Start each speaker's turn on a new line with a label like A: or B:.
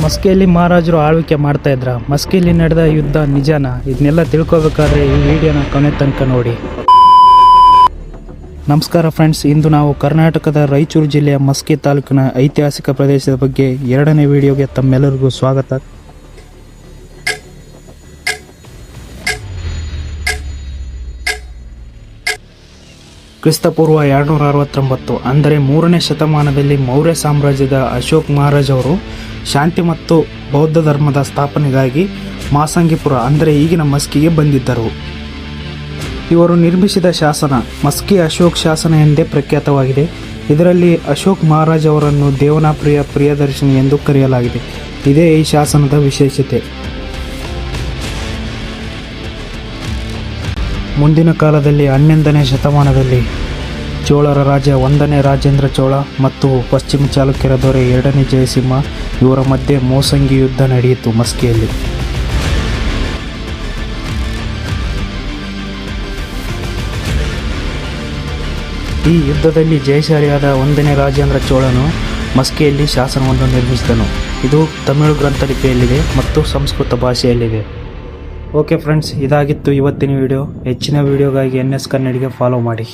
A: ಮಸ್ಕಿಯಲ್ಲಿ ಮಹಾರಾಜರು ಆಳ್ವಿಕೆ ಮಾಡ್ತಾ ಇದ್ರ? ಮಸ್ಕಿಯಲ್ಲಿ ನಡೆದ ಯುದ್ಧ ನಿಜಾನ? ಇದನ್ನೆಲ್ಲ ತಿಳ್ಕೊಬೇಕಾದ್ರೆ ಈ ವಿಡಿಯೋನ ಕೊನೆ ತನಕ ನೋಡಿ. ನಮಸ್ಕಾರ ಫ್ರೆಂಡ್ಸ್, ಇಂದು ನಾವು ಕರ್ನಾಟಕದ ರಾಯಚೂರು ಜಿಲ್ಲೆಯ ಮಸ್ಕಿ ತಾಲೂಕಿನ ಐತಿಹಾಸಿಕ ಪ್ರದೇಶದ ಬಗ್ಗೆ ಎರಡನೇ ವಿಡಿಯೋಗೆ ತಮ್ಮೆಲ್ಲರಿಗೂ ಸ್ವಾಗತ. ಕ್ರಿಸ್ತಪೂರ್ವ 269 ಅಂದರೆ 3ನೇ ಶತಮಾನದಲ್ಲಿ ಮೌರ್ಯ ಸಾಮ್ರಾಜ್ಯದ ಅಶೋಕ್ ಮಹಾರಾಜ್ ಅವರು ಶಾಂತಿ ಮತ್ತು ಬೌದ್ಧ ಧರ್ಮದ ಸ್ಥಾಪನೆಗಾಗಿ ಮಾಸಂಗಿಪುರ ಅಂದರೆ ಈಗಿನ ಮಸ್ಕಿಗೆ ಬಂದಿದ್ದರು. ಇವರು ನಿರ್ಮಿಸಿದ ಶಾಸನ ಮಸ್ಕಿ ಅಶೋಕ್ ಶಾಸನ ಎಂದೇ ಪ್ರಖ್ಯಾತವಾಗಿದೆ. ಇದರಲ್ಲಿ ಅಶೋಕ್ ಮಹಾರಾಜ್ ಅವರನ್ನು ದೇವನಾಪ್ರಿಯ ಪ್ರಿಯದರ್ಶಿನಿ ಎಂದು ಕರೆಯಲಾಗಿದೆ. ಇದೇ ಈ ಶಾಸನದ ವಿಶೇಷತೆ. ಮುಂದಿನ ಕಾಲದಲ್ಲಿ 11ನೇ ಶತಮಾನದಲ್ಲಿ ಚೋಳರ ರಾಜ 1ನೇ ರಾಜೇಂದ್ರ ಚೋಳ ಮತ್ತು ಪಶ್ಚಿಮ ಚಾಲುಕ್ಯರ ದೊರೆ 2ನೇ ಜಯಸಿಂಹ ಇವರ ಮಧ್ಯೆ ಮೋಸಂಗಿ ಯುದ್ಧ ನಡೆಯಿತು ಮಸ್ಕಿಯಲ್ಲಿ. ಈ ಯುದ್ಧದಲ್ಲಿ ಜಯಶಾಲಿಯಾದ 1ನೇ ರಾಜೇಂದ್ರ ಚೋಳನು ಮಸ್ಕಿಯಲ್ಲಿ ಶಾಸನವನ್ನು ನಿರ್ಮಿಸಿದನು. ಇದು ತಮಿಳು ಗ್ರಂಥಲಿಪಿಯಲ್ಲಿದೆ ಮತ್ತು ಸಂಸ್ಕೃತ ಭಾಷೆಯಲ್ಲಿದೆ. ಓಕೆ ಫ್ರೆಂಡ್ಸ್, ಇದಾಗಿತ್ತು ಇವತ್ತಿನ ವಿಡಿಯೋ. ಹೆಚ್ಚಿನ ವಿಡಿಯೋಗಾಗಿ NS ಕನ್ನಡಿಗೆ ಫಾಲೋ ಮಾಡಿ.